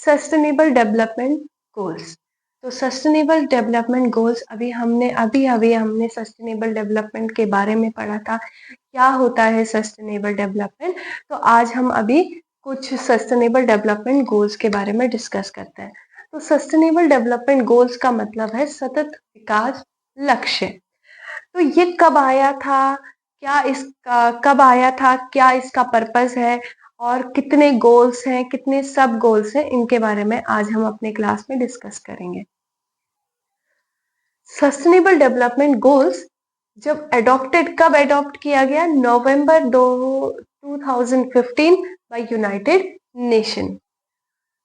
Sustainable development goals. तो sustainable development goals अभी हमने सस्टेनेबल डेवलपमेंट के बारे में पढ़ा था। क्या होता है सस्टेनेबल डेवलपमेंट? तो आज हम अभी कुछ सस्टेनेबल डेवलपमेंट गोल्स के बारे में डिस्कस करते हैं। तो सस्टेनेबल डेवलपमेंट गोल्स का मतलब है सतत विकास लक्ष्य। तो ये कब आया था? क्या इसका पर्पस है? और कितने गोल्स हैं, कितने सब गोल्स हैं, इनके बारे में आज हम अपने क्लास में डिस्कस करेंगे। सस्टेनेबल डेवलपमेंट गोल्स कब अडॉप्ट किया गया? November 2015 by United Nation.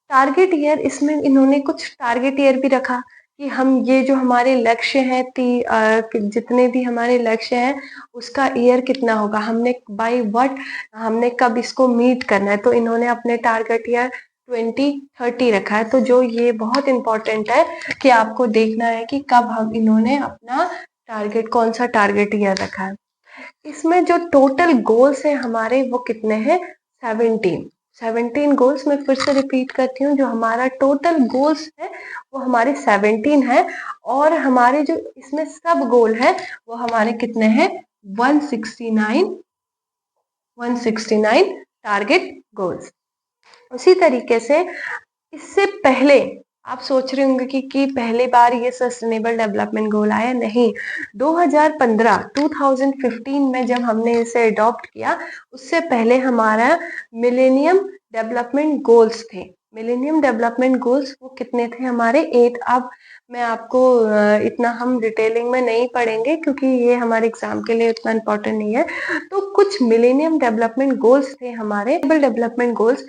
Target year, इसमें इन्होंने कुछ टारगेट ईयर भी रखा कि हम ये जो हमारे लक्ष्य हैं जितने भी हमारे लक्ष्य हैं उसका ईयर कितना होगा, हमने बाय व्हाट हमने कब इसको मीट करना है। तो इन्होंने अपने टारगेट ईयर 2030 रखा है। तो जो ये बहुत इंपॉर्टेंट है कि आपको देखना है कि कब हम इन्होंने अपना कौन सा टारगेट ईयर रखा है। इसमें जो टोटल गोल्स है हमारे वो कितने हैं? 17 गोल्स। मैं फिर से रिपीट करती हूँ, जो हमारा टोटल गोल्स है वो हमारे 17 है। और हमारे जो इसमें सब गोल है वो हमारे कितने हैं? 169 टारगेट गोल्स। उसी तरीके से इससे पहले आप सोच रहे होंगे कि पहली बार ये सस्टेनेबल डेवलपमेंट गोल आया। नहीं, 2015 में जब हमने इसे अडॉप्ट किया उससे पहले हमारा मिलेनियम डेवलपमेंट गोल्स थे। मिलेनियम डेवलपमेंट गोल्स वो कितने थे हमारे? 8। अब मैं आपको इतना हम डिटेलिंग में नहीं पढ़ेंगे क्योंकि ये हमारे एग्जाम के लिए इतना इम्पोर्टेंट नहीं है। तो कुछ मिलेनियम डेवलपमेंट गोल्स थे हमारे। Development goals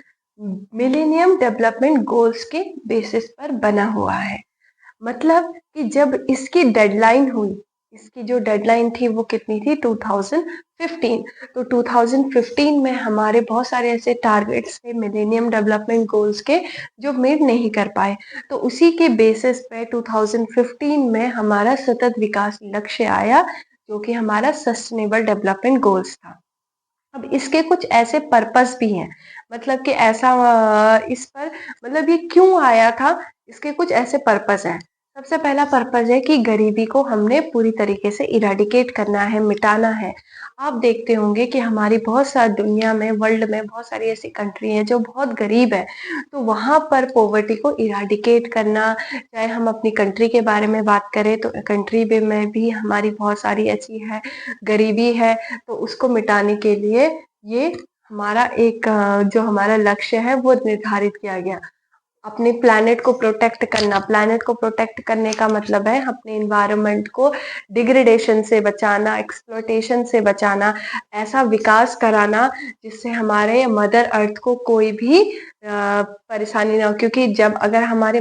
millennium development goals के बेसिस पर बना हुआ है। मतलब कि जब इसकी डेडलाइन हुई, इसकी जो डेडलाइन थी वो कितनी थी? 2015। तो 2015 में हमारे बहुत सारे ऐसे टारगेट्स थे मिलेनियम डेवलपमेंट गोल्स के जो मीट नहीं कर पाए। तो उसी के बेसिस पे 2015 में हमारा सतत विकास लक्ष्य आया जो कि हमारा सस्टेनेबल डेवलपमेंट गोल्स था। अब इसके कुछ ऐसे पर्पस भी हैं, मतलब कि इस पर मतलब ये क्यों आया था, इसके कुछ ऐसे पर्पस हैं। सबसे पहला पर्पस है कि गरीबी को हमने पूरी तरीके से इराडिकेट करना है, मिटाना है। आप देखते होंगे कि हमारी बहुत सारी दुनिया में, वर्ल्ड में बहुत सारी ऐसी कंट्री हैं जो बहुत गरीब है। तो वहाँ पर पॉवर्टी को इराडिकेट करना, चाहे हम अपनी कंट्री के बारे में बात करें तो कंट्री में भी हमारी बहुत सारी ऐसी है गरीबी है। तो उसको मिटाने के लिए ये हमारा जो हमारा लक्ष्य है वो निर्धारित किया गया। अपने प्लैनेट को प्रोटेक्ट करना। प्लैनेट को प्रोटेक्ट करने का मतलब है अपने इन्वायरमेंट को डिग्रेडेशन से बचाना, एक्सप्लॉयटेशन से बचाना, ऐसा विकास कराना जिससे हमारे मदर अर्थ को कोई भी परेशानी ना हो। क्योंकि अगर हमारे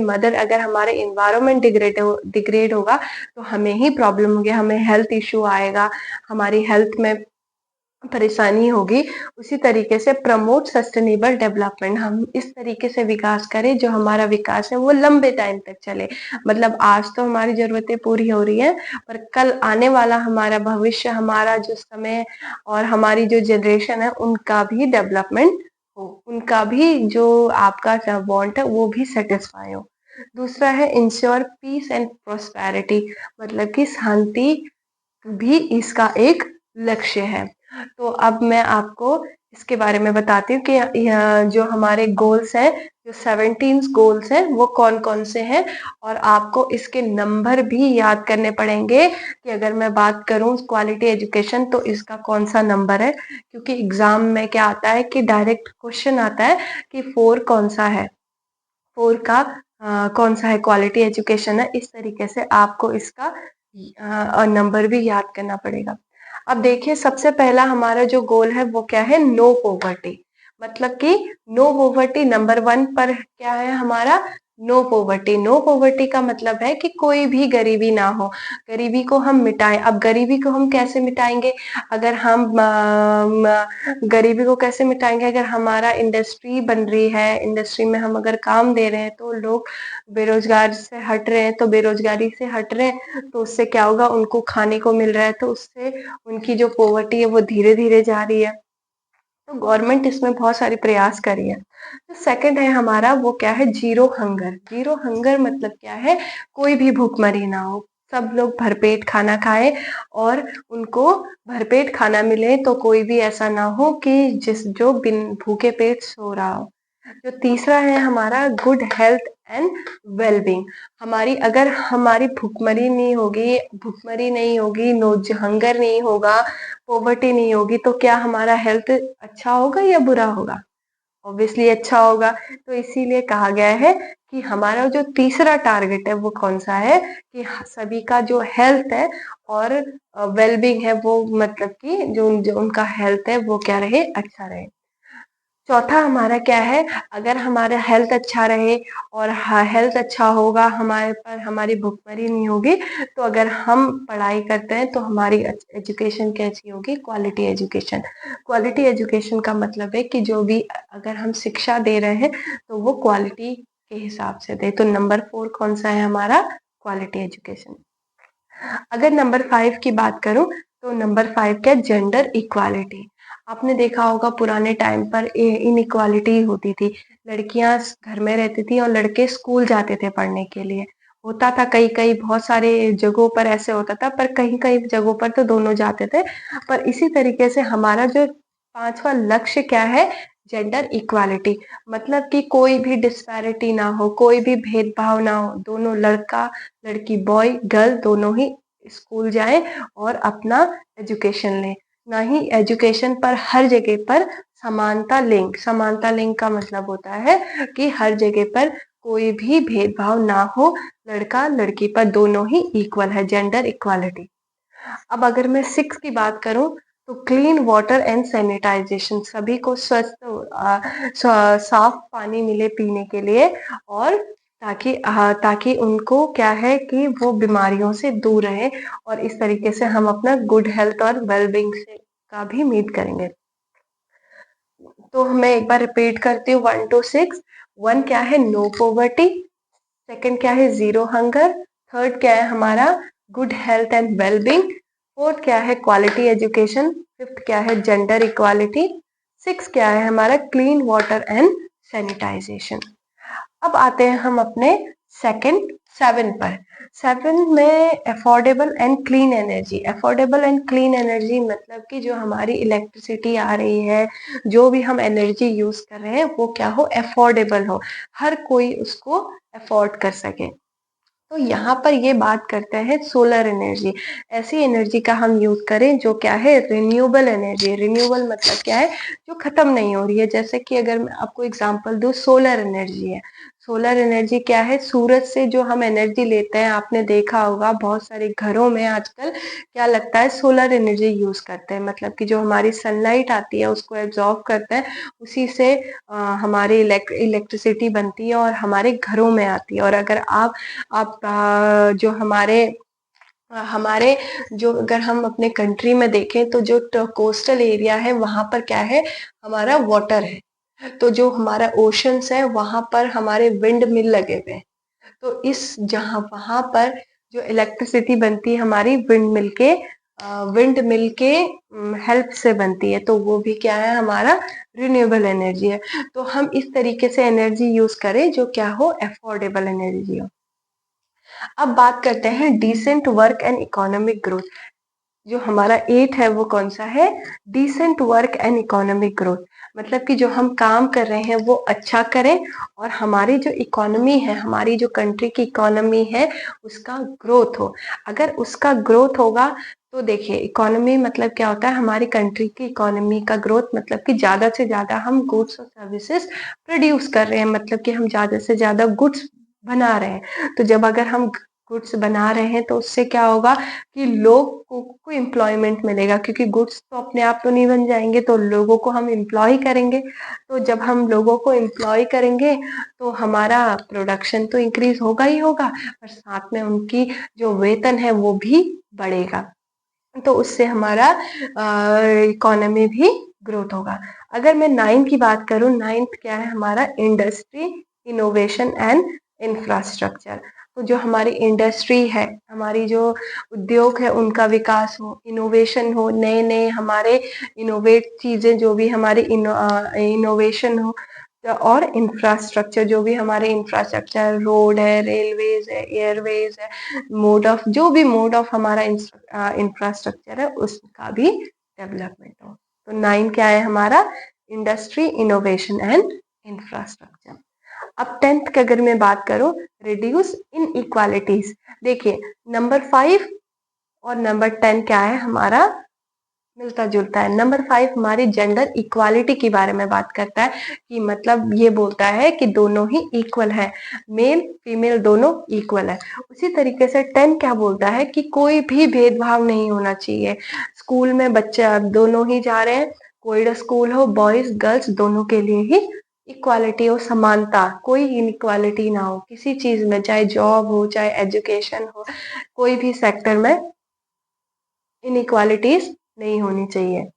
इन्वायरमेंट डिग्रेड होगा तो हमें ही प्रॉब्लम होगी, हमें हेल्थ इश्यू आएगा, हमारी हेल्थ में परेशानी होगी। उसी तरीके से प्रमोट सस्टेनेबल डेवलपमेंट, हम इस तरीके से विकास करें जो हमारा विकास है वो लंबे टाइम तक चले। मतलब आज तो हमारी जरूरतें पूरी हो रही हैं पर कल आने वाला हमारा भविष्य, हमारा जो समय और हमारी जो जनरेशन है उनका भी डेवलपमेंट हो, उनका भी जो आपका वांट है वो भी सेटिस्फाई हो। दूसरा है इंश्योर पीस एंड प्रोस्पेरिटी, मतलब कि शांति भी इसका एक लक्ष्य है। तो अब मैं आपको इसके बारे में बताती हूँ कि जो हमारे गोल्स हैं, जो 17 गोल्स हैं वो कौन कौन से हैं। और आपको इसके नंबर भी याद करने पड़ेंगे कि अगर मैं बात करूँ क्वालिटी एजुकेशन तो इसका कौन सा नंबर है। क्योंकि एग्जाम में क्या आता है कि डायरेक्ट क्वेश्चन आता है कि 4 कौन सा है, 4 का कौन सा है, क्वालिटी एजुकेशन है। इस तरीके से आपको इसका नंबर भी याद करना पड़ेगा। अब देखिए सबसे पहला हमारा जो गोल है वो क्या है? No poverty. मतलब कि नो पॉवर्टी नंबर 1 पर क्या है हमारा? No poverty. नो पॉवर्टी का मतलब है कि कोई भी गरीबी ना हो, गरीबी को हम मिटाएं। अब गरीबी को हम कैसे मिटाएंगे? अगर हम गरीबी को कैसे मिटाएंगे? अगर हमारा इंडस्ट्री बन रही है, इंडस्ट्री में हम अगर काम दे रहे हैं तो लोग बेरोजगार से हट रहे हैं, तो बेरोजगारी से हट रहे हैं तो उससे क्या होगा? उनको खाने को मिल रहा है, तो उससे उनकी जो पॉवर्टी है वो धीरे धीरे जा रही है। तो गवर्नमेंट इसमें बहुत सारे प्रयास करी है। जो सेकंड है हमारा वो क्या है, जीरो हंगर। जीरो हंगर मतलब क्या है, कोई भी भूखमरी ना हो, सब लोग भरपेट खाना खाएं और उनको भरपेट खाना मिले, तो कोई भी ऐसा ना हो कि जो बिन भूखे पेट सो रहा हो। जो तीसरा है हमारा गुड हेल्थ एंड वेलबींग। हमारी अगर हमारी भूखमरी नहीं होगी, नो हंगर नहीं होगा, पॉवर्टी नहीं होगी, तो क्या हमारा हेल्थ अच्छा होगा या बुरा होगा? ऑब्वियसली अच्छा होगा। तो इसीलिए कहा गया है कि हमारा जो तीसरा टारगेट है वो कौन सा है, कि सभी का जो हेल्थ है और वेलबींग है, वो मतलब कि जो उनका हेल्थ है वो क्या रहे, अच्छा रहे। चौथा हमारा क्या है, अगर हमारा हेल्थ अच्छा रहे और हेल्थ अच्छा होगा, हमारे पर हमारी भुखमरी नहीं होगी, तो अगर हम पढ़ाई करते हैं तो हमारी एजुकेशन कैसी होगी, क्वालिटी एजुकेशन। क्वालिटी एजुकेशन का मतलब है कि जो भी अगर हम शिक्षा दे रहे हैं तो वो क्वालिटी के हिसाब से दे। तो नंबर 4 कौन सा है हमारा, क्वालिटी एजुकेशन। अगर नंबर 5 की बात करूं तो नंबर 5 क्या, जेंडर इक्वालिटी। आपने देखा होगा पुराने टाइम पर इनइक्वालिटी होती थी, लड़कियां घर में रहती थी और लड़के स्कूल जाते थे पढ़ने के लिए। होता था कई कई बहुत सारे जगहों पर ऐसे होता था, पर कहीं कहीं जगहों पर तो दोनों जाते थे। पर इसी तरीके से हमारा जो पांचवा लक्ष्य क्या है, जेंडर इक्वालिटी। मतलब कि कोई भी डिस्पैरिटी ना हो, कोई भी भेदभाव ना हो, दोनों लड़का लड़की, बॉय गर्ल दोनों ही स्कूल जाएं और अपना एजुकेशन लें। ना ही एजुकेशन पर हर जगह पर समानता लिंग का मतलब होता है कि हर जगह पर कोई भी भेदभाव ना हो, लड़का लड़की पर दोनों ही इक्वल है, जेंडर इक्वालिटी। अब अगर मैं 6 की बात करूं तो क्लीन वाटर एंड सैनिटाइजेशन, सभी को साफ पानी मिले पीने के लिए, और ताकि उनको क्या है कि वो बीमारियों से दूर रहे, और इस तरीके से हम अपना गुड हेल्थ और वेलबींग से का भी मीट करेंगे। तो मैं एक बार रिपीट करती हूँ 1 to 6। 1 क्या है, नो पॉवर्टी। सेकंड क्या है, जीरो हंगर। थर्ड क्या है हमारा, good health and wellbeing. Fourth क्या है, क्वालिटी एजुकेशन। फिफ्थ क्या है, जेंडर इक्वालिटी। सिक्स क्या है हमारा, क्लीन वाटर एंड सैनिटाइजेशन। अब आते हैं हम अपने सेकंड 7 पर। 7 में affordable and clean energy. Affordable and clean energy मतलब कि जो हमारी इलेक्ट्रिसिटी आ रही है, जो भी हम एनर्जी यूज कर रहे हैं, वो क्या हो, अफोर्डेबल हो, हर कोई उसको अफोर्ड कर सके। तो यहाँ पर ये बात करते हैं सोलर एनर्जी। ऐसी एनर्जी का हम यूज करें जो क्या है, रिन्यूएबल एनर्जी। रिन्यूएबल मतलब क्या है, जो खत्म नहीं हो रही है। जैसे कि अगर मैं आपको एग्जांपल दूं, सोलर एनर्जी है। सोलर एनर्जी क्या है, सूरज से जो हम एनर्जी लेते हैं, आपने देखा होगा बहुत सारे घरों में आजकल क्या लगता है, सोलर एनर्जी यूज करते हैं। मतलब कि जो हमारी सनलाइट आती है उसको एब्जॉर्ब करते हैं, उसी से हमारी इलेक्ट्रिसिटी बनती है और हमारे घरों में आती है। और अगर आप जो हमारे हमारे जो अगर हम अपने कंट्री में देखें तो जो कोस्टल एरिया है वहां पर क्या है, हमारा वाटर है। तो जो हमारा ओशंस है वहां पर हमारे विंड मिल लगे हुए हैं। तो इस जहां वहां पर जो इलेक्ट्रिसिटी बनती है हमारी विंड मिल के हेल्प से बनती है, तो वो भी क्या है, हमारा रिन्यूएबल एनर्जी है। तो हम इस तरीके से एनर्जी यूज करें जो क्या हो, अफोर्डेबल एनर्जी हो। अब बात करते हैं decent work and economic growth. जो हमारा 8 है वो कौन सा है, decent work and economic growth. मतलब कि जो हम काम कर रहे हैं वो अच्छा करें, और हमारी जो इकोनॉमी है, हमारी जो कंट्री की इकोनॉमी है, उसका ग्रोथ हो। अगर उसका ग्रोथ होगा तो देखिए, इकोनॉमी मतलब क्या होता है, हमारी कंट्री की इकोनॉमी का ग्रोथ मतलब कि ज्यादा से ज्यादा हम गुड्स और सर्विसेज प्रोड्यूस कर रहे हैं, मतलब कि हम ज्यादा से ज्यादा गुड्स बना रहे हैं। तो जब अगर हम गुड्स बना रहे हैं तो उससे क्या होगा कि लोग को एम्प्लॉयमेंट मिलेगा, क्योंकि गुड्स तो अपने आप तो नहीं बन जाएंगे, तो लोगों को हम एम्प्लॉय करेंगे। तो जब हम लोगों को एम्प्लॉय करेंगे तो हमारा प्रोडक्शन तो इंक्रीज होगा ही होगा, पर साथ में उनकी जो वेतन है वो भी बढ़ेगा। तो उससे हमारा इकोनॉमी भी ग्रोथ होगा। अगर मैं 9 की बात करूं, 9th क्या है हमारा, इंडस्ट्री, इनोवेशन एंड इंफ्रास्ट्रक्चर। जो हमारी इंडस्ट्री है, हमारी जो उद्योग है उनका विकास हो, इनोवेशन हो, नए-नए हमारे इनोवेट चीज़ें जो भी हमारी इनोवेशन हो, और इंफ्रास्ट्रक्चर जो भी हमारे इंफ्रास्ट्रक्चर रोड है, रेलवेज़ है, एयरवेज़ है, जो भी मोड ऑफ हमारा इंफ्रास्ट्रक्चर है उसका भी डेवलपमेंट हो। तो 9 क्या है हमारा? Industry, innovation and infrastructure. अब 10th की अगर मैं बात करूं, रिड्यूस इनइक्वालिटीज। देखिए नंबर 5 और नंबर 10 क्या है हमारा? मिलता जुलता है। नंबर 5 हमारी जेंडर इक्वालिटी के बारे में बात करता है, कि मतलब ये बोलता है कि दोनों ही इक्वल है, मेल फीमेल दोनों इक्वल है। उसी तरीके से 10 क्या बोलता है कि कोई भी भेदभाव नहीं होना चाहिए। स्कूल में बच्चे अब दोनों ही जा रहे हैं, कोई स्कूल हो, बॉयज गर्ल्स दोनों के लिए ही इक्वालिटी हो, समानता, कोई इनइक्वालिटी ना हो किसी चीज में, चाहे जॉब हो, चाहे एजुकेशन हो, कोई भी सेक्टर में इनइक्वालिटीज नहीं होनी चाहिए।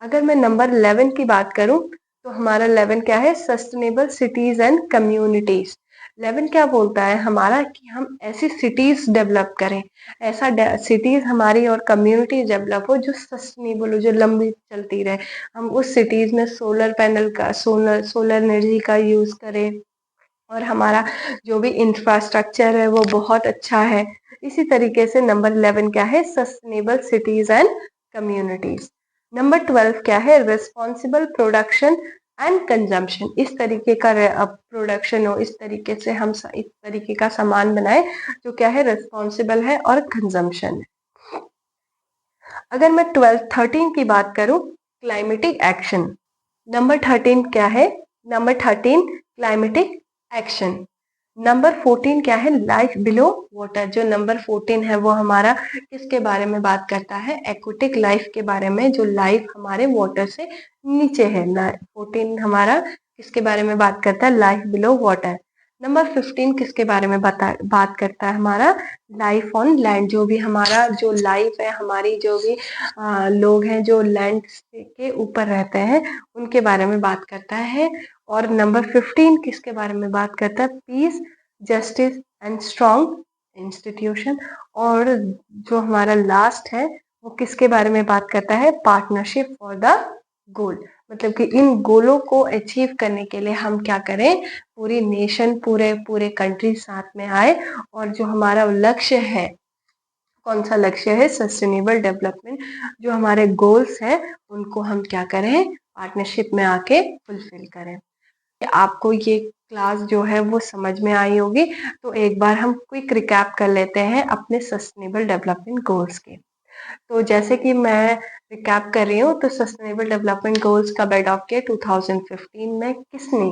अगर मैं नंबर 11 की बात करूं, तो हमारा 11 क्या है? Sustainable cities and communities. 11 क्या बोलता है हमारा? कि हम ऐसी सिटीज डेवलप करें, ऐसा सिटीज हमारी और कम्युनिटी डेवलप हो जो सस्टेनेबल हो, जो लंबी चलती रहे। हम उस सिटीज में सोलर पैनल का, सोलर एनर्जी का यूज करें, और हमारा जो भी इंफ्रास्ट्रक्चर है वो बहुत अच्छा है। इसी तरीके से नंबर 11 क्या है? Sustainable cities and communities. Number 12 क्या है? Responsible production and consumption. इस तरीके का प्रोडक्शन हो, इस तरीके से हम इस तरीके का सामान बनाए जो क्या है? रिस्पॉन्सिबल है और कंजम्पशन है। अगर मैं 13 की बात करूं, क्लाइमेटिक एक्शन। नंबर 13 क्या है? Number 13 climatic action. नंबर 14 क्या है? Life below water. जो नंबर 14 है वो हमारा किसके बारे में बात करता है? एक्वेटिक लाइफ के बारे में, जो लाइफ हमारे वाटर से नीचे है। 14 हमारा किसके बारे में बात करता है? Life below water. नंबर 15 किसके बारे में बात करता है? हमारा लाइफ ऑन लैंड। जो भी हमारा जो लाइफ है, हमारी जो भी लोग हैं जो लैंड के ऊपर रहते हैं, उनके बारे में बात करता है। और नंबर 15 किसके बारे में बात करता है? Peace, justice and strong institution. और जो हमारा लास्ट है वो किसके बारे में बात करता है? पार्टनरशिप फॉर द गोल। मतलब कि इन गोलों को अचीव करने के लिए हम क्या करें? पूरी नेशन, पूरे पूरे कंट्री साथ में आए, और जो हमारा लक्ष्य है, कौन सा लक्ष्य है? Sustainable development. जो हमारे गोल्स हैं उनको हम क्या करें? पार्टनरशिप में आके फुलफिल करें। आपको ये क्लास जो है वो समझ में आई होगी। तो एक बार हम क्विक रिकैप कर लेते हैं अपने सस्टेनेबल डेवलपमेंट गोल्स के। तो जैसे कि मैं रिकैप कर रही हूँ, तो सस्टेनेबल डेवलपमेंट गोल्स कब अडॉप्ट किए? 2015 में। किसने?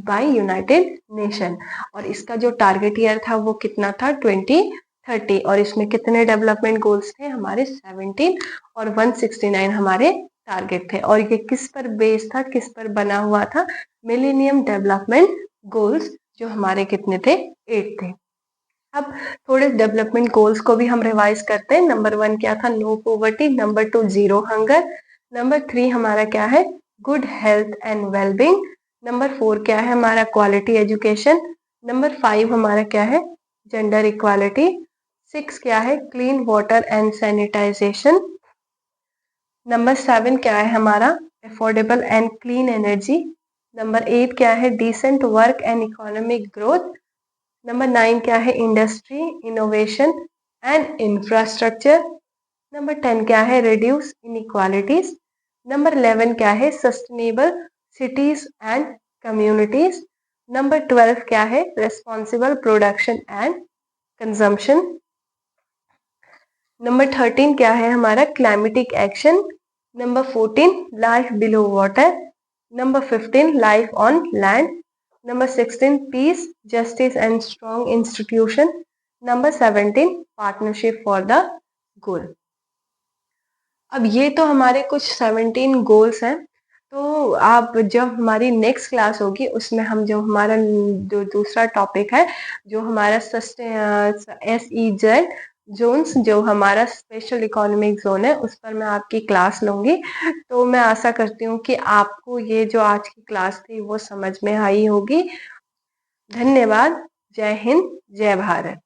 By United Nation. और इसका जो टारगेट ईयर था वो कितना था? 2030। और इसमें कितने डेवलपमेंट गोल्स थे? हमारे 17, और 169 हमारे टारगेट थे। और ये किस पर बेस था, किस पर बना हुआ था? मिलेनियम डेवलपमेंट गोल्स, जो हमारे कितने थे? 8 थे। अब थोड़े डेवलपमेंट गोल्स को भी हम रिवाइज करते हैं। नंबर 1 क्या था? No poverty. Number 2 zero hunger. Number 3 हमारा क्या है? Good health and wellbeing. Number 4 क्या है हमारा? Quality education. नंबर 5 हमारा क्या है? Gender equality. 6 क्या है? Clean water and sanitization. Number 7 क्या है हमारा? Affordable and clean energy. Number 8 क्या है? Decent work and economic growth. Number 9 क्या है? Industry, innovation and infrastructure. Number 10 क्या है? Reduce inequalities. नंबर 11 क्या है? Sustainable cities and communities. Number 12 क्या है? Responsible production and consumption. Number 13 क्या है हमारा? Climatic action. Number 14 life below water. Number 15 life on land. Number 16 peace, justice and strong institution. Number 17 partnership for the goal. अब ये तो हमारे कुछ 17 गोल्स हैं। तो आप जब हमारी नेक्स्ट क्लास होगी उसमें हम जो हमारा जो दूसरा टॉपिक है, जो हमारा SEZ जोन्स, जो हमारा स्पेशल इकोनॉमिक जोन है, उस पर मैं आपकी क्लास लूंगी। तो मैं आशा करती हूँ कि आपको ये जो आज की क्लास थी वो समझ में आई होगी। धन्यवाद। जय हिंद, जय भारत।